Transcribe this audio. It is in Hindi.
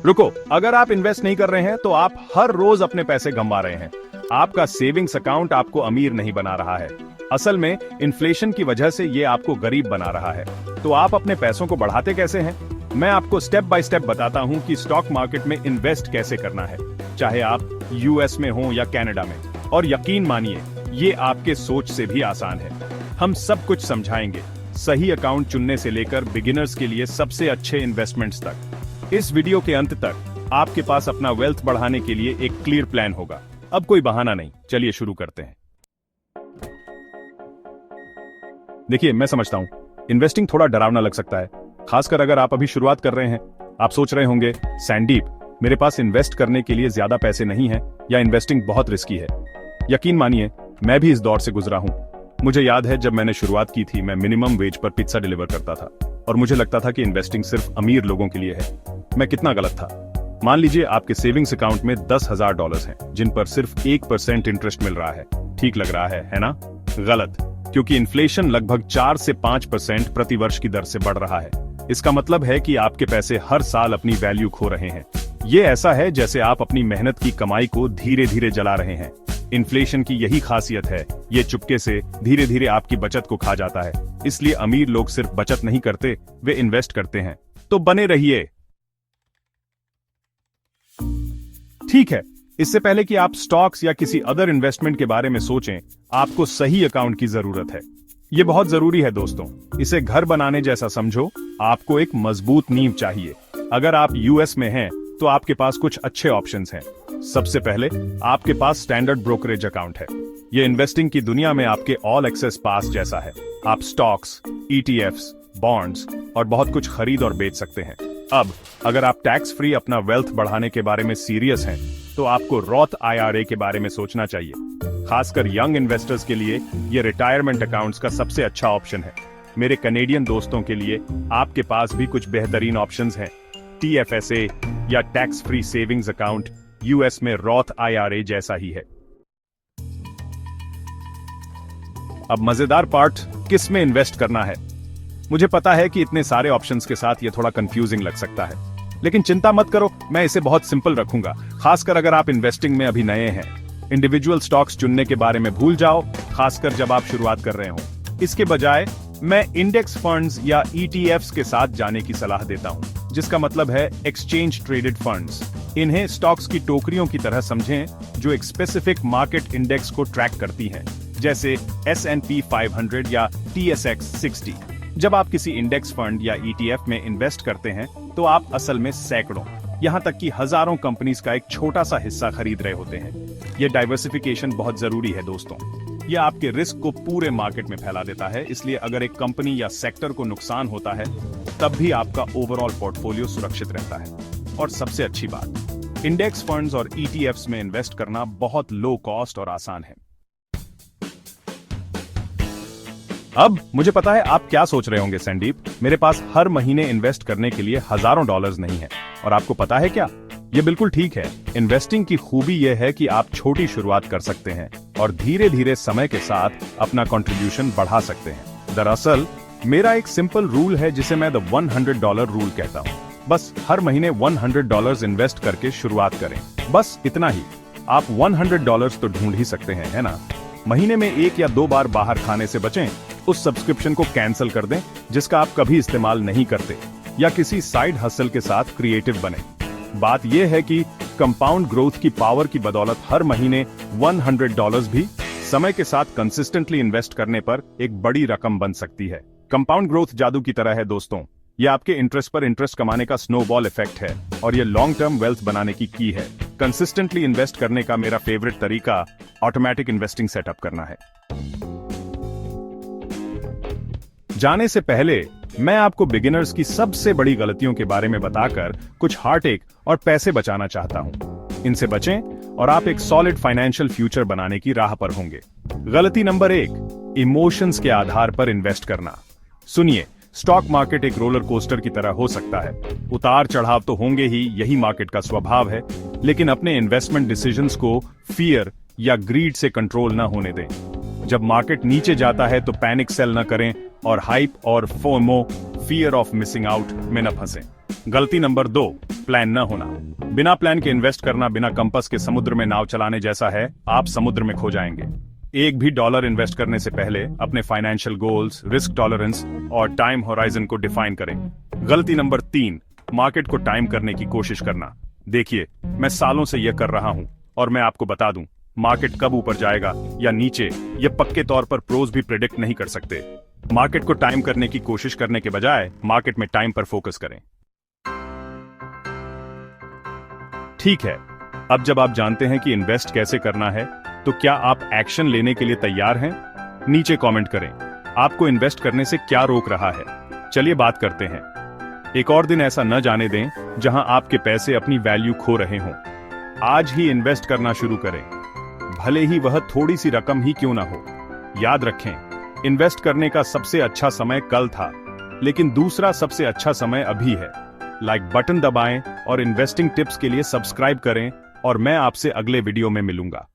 रुको, अगर आप इन्वेस्ट नहीं कर रहे हैं तो आप हर रोज अपने पैसे गंवा रहे हैं। आपका सेविंग्स अकाउंट आपको अमीर नहीं बना रहा है। असल में इन्फ्लेशन की वजह से ये आपको गरीब बना रहा है। तो आप अपने पैसों को बढ़ाते कैसे हैं? मैं आपको स्टेप बाय स्टेप बताता हूं कि स्टॉक मार्केट में इन्वेस्ट कैसे करना है, चाहे आप यूएस में हो या कनाडा में। और यकीन मानिए, ये आपके सोच से भी आसान है। हम सब कुछ समझाएंगे, सही अकाउंट चुनने से लेकर बिगिनर्स के लिए सबसे अच्छे इन्वेस्टमेंट्स तक। इस वीडियो के अंत तक आपके पास अपना वेल्थ बढ़ाने के लिए एक क्लियर प्लान होगा। अब कोई बहाना नहीं, चलिए शुरू करते हैं। देखिए, मैं समझता हूं इन्वेस्टिंग थोड़ा डरावना लग सकता है, खासकर अगर आप अभी शुरुआत कर रहे हैं। आप सोच रहे होंगे, सैंडीप, मेरे पास इन्वेस्ट करने के लिए ज्यादा पैसे नहीं हैं या इन्वेस्टिंग बहुत रिस्की है। यकीन मानिए, मैं भी इस दौर से गुजरा हूं। मुझे याद है, जब मैंने शुरुआत की थी, मैं मिनिमम वेज पर पिज्जा डिलीवर करता था और मुझे लगता था कि इन्वेस्टिंग सिर्फ अमीर लोगों के लिए है। मैं कितना गलत था। मान लीजिए आपके सेविंग्स अकाउंट में $10,000 हैं, जिन पर सिर्फ 1% इंटरेस्ट मिल रहा है। ठीक लग रहा है ना? गलत, क्योंकि इन्फ्लेशन लगभग 4 से 5% प्रति वर्ष की दर से बढ़ रहा है। इसका मतलब है कि आपके पैसे हर साल अपनी वैल्यू खो रहे हैं। ये ऐसा है जैसे आप अपनी मेहनत की कमाई को धीरे धीरे जला रहे हैं। इन्फ्लेशन की यही खासियत है, ये चुपके से धीरे धीरे आपकी बचत को खा जाता है। इसलिए अमीर लोग सिर्फ बचत नहीं करते, वे इन्वेस्ट करते हैं। तो बने रहिए। ठीक है, इससे पहले कि आप स्टॉक्स या किसी अदर इन्वेस्टमेंट के बारे में सोचें, आपको सही अकाउंट की जरूरत है। ये बहुत जरूरी है दोस्तों। इसे घर बनाने जैसा समझो। आपको एक मजबूत नींव चाहिए। अगर आप यूएस में हैं, तो आपके पास कुछ अच्छे ऑप्शंस हैं। सबसे पहले आपके पास स्टैंडर्ड ब्रोकरेज अकाउंट है। ये इन्वेस्टिंग की दुनिया में आपके ऑल एक्सेस पास जैसा है। आप स्टॉक्स, ईटीएफ्स, बॉन्ड्स और बहुत कुछ खरीद और बेच सकते हैं। अब अगर आप टैक्स फ्री अपना वेल्थ बढ़ाने के बारे में सीरियस हैं, तो आपको रॉथ आईआरए के बारे में सोचना चाहिए। खासकर यंग इन्वेस्टर्स के लिए ये रिटायरमेंट अकाउंट्स का सबसे अच्छा ऑप्शन है। मेरे कनेडियन दोस्तों के लिए आपके पास भी कुछ बेहतरीन ऑप्शंस हैं। टीएफएसए या tax free savings account US में रॉथ आईआरए जैसा ही है। अब मजेदार पार्ट, किस में इन्वेस्ट करना है। मुझे पता है कि इतने सारे ऑप्शंस के साथ ये थोड़ा कंफ्यूजिंग लग सकता है, लेकिन चिंता मत करो, मैं इसे बहुत सिंपल रखूंगा। खासकर अगर आप इन्वेस्टिंग में अभी नए हैं। इंडिविजुअल स्टॉक्स चुनने के बारे में भूल जाओ, खासकर जब आप शुरुआत कर रहे हो। इसके बजाय मैं इंडेक्स फंड्स या ईटीएफ्स के साथ जाने की सलाह देता हूं, जिसका मतलब है एक्सचेंज ट्रेडेड फंड्स। इन्हें स्टॉक्स की टोकरियों की तरह समझें, जो एक स्पेसिफिक मार्केट इंडेक्स को ट्रैक करती हैं, जैसे S&P 500 या TSX 60। जब आप किसी इंडेक्स फंड या ईटीएफ में इन्वेस्ट करते हैं, तो आप असल में सैकड़ों, यहां तक कि हजारों कंपनीज का एक छोटा सा हिस्सा खरीद रहे होते हैं। यह डाइवर्सिफिकेशन बहुत जरूरी है दोस्तों। यह आपके रिस्क को पूरे मार्केट में फैला देता है। इसलिए अगर एक कंपनी या सेक्टर को नुकसान होता है, तब भी आपका ओवरऑल पोर्टफोलियो सुरक्षित रहता है। और सबसे अच्छी बात, इंडेक्स फंड्स और ईटीएफ्स में इन्वेस्ट करना बहुत लो कॉस्ट और आसान है। अब मुझे पता है आप क्या सोच रहे होंगे, सैंडीप, मेरे पास हर महीने इन्वेस्ट करने के लिए हजारों डॉलर्स नहीं है। और आपको पता है क्या, ये बिल्कुल ठीक है। इन्वेस्टिंग की खूबी यह है कि आप छोटी शुरुआत कर सकते हैं और धीरे धीरे समय के साथ अपना कंट्रीब्यूशन बढ़ा सकते हैं। दरअसल मेरा एक सिंपल रूल है, जिसे मैं द $100 रूल कहता हूँ। बस हर महीने $100 इन्वेस्ट करके शुरुआत करें। बस इतना ही। आप $100 तो ढूंढ ही सकते हैं, है ना? महीने में 1 या 2 बार बाहर खाने से बचें। उस सब्सक्रिप्शन को कैंसिल कर दें जिसका आप कभी इस्तेमाल नहीं करते, या किसी साइड हसल के साथ क्रिएटिव बने। बात यह है कि कंपाउंड ग्रोथ की पावर की बदौलत हर महीने $100 भी समय के साथ कंसिस्टेंटली इन्वेस्ट करने पर एक बड़ी रकम बन सकती है। कंपाउंड ग्रोथ जादू की तरह है दोस्तों। यह आपके इंटरेस्ट पर इंटरेस्ट कमाने का स्नोबॉल इफेक्ट है, और यह लॉन्ग टर्म वेल्थ बनाने की की है। कंसिस्टेंटली इन्वेस्ट करने का मेरा फेवरेट तरीका ऑटोमेटिक इन्वेस्टिंग सेटअप करना है। जाने से पहले मैं आपको बिगिनर्स की सबसे बड़ी गलतियों के बारे में बताकर कुछ हार्ट-एक और पैसे बचाना चाहता हूं। इनसे बचें और आप एक सॉलिड फाइनेंशियल फ्यूचर बनाने की राह पर होंगे। गलती नंबर 1, इमोशंस के आधार पर इन्वेस्ट करना। सुनिए, स्टॉक मार्केट एक रोलर कोस्टर की तरह हो सकता है। उतार चढ़ाव तो होंगे ही, यही मार्केट का स्वभाव है। लेकिन अपने इन्वेस्टमेंट डिसीजंस को फियर या ग्रीड से कंट्रोल न होने दें। जब मार्केट नीचे जाता है तो पैनिक सेल न करें और हाइप और FOMO, fear of missing out, में न फंसें। गलती नंबर 2, प्लान न होना। बिना प्लान के इन्वेस्ट करना बिना कंपास के समुद्र में नाव चलाने जैसा है, आप समुद्र में खो जाएंगे। एक भी डॉलर इन्वेस्ट करने से पहले अपने फाइनेंशियल गोल्स, रिस्क टॉलरेंस और टाइम होराइजन को डिफाइन करें। गलती नंबर 3, मार्केट को टाइम करने की कोशिश करना। देखिए, मैं सालों से यह कर रहा हूं और मैं आपको बता दूं, मार्केट कब ऊपर जाएगा या नीचे, यह पक्के तौर पर प्रोज भी प्रिडिक्ट नहीं कर सकते। मार्केट को टाइम करने की कोशिश करने के बजाय मार्केट में टाइम पर फोकस करें। ठीक है, अब जब आप जानते हैं कि इन्वेस्ट कैसे करना है, तो क्या आप एक्शन लेने के लिए तैयार हैं? नीचे कमेंट करें, आपको इन्वेस्ट करने से क्या रोक रहा है। चलिए बात करते हैं। एक और दिन ऐसा न जाने दें जहां आपके पैसे अपनी वैल्यू खो रहे हों। आज ही इन्वेस्ट करना शुरू करें, भले ही वह थोड़ी सी रकम ही क्यों ना हो। याद रखें, इन्वेस्ट करने का सबसे अच्छा समय कल था, लेकिन दूसरा सबसे अच्छा समय अभी है। लाइक बटन दबाएं और इन्वेस्टिंग टिप्स के लिए सब्सक्राइब करें और मैं आपसे अगले वीडियो में मिलूंगा।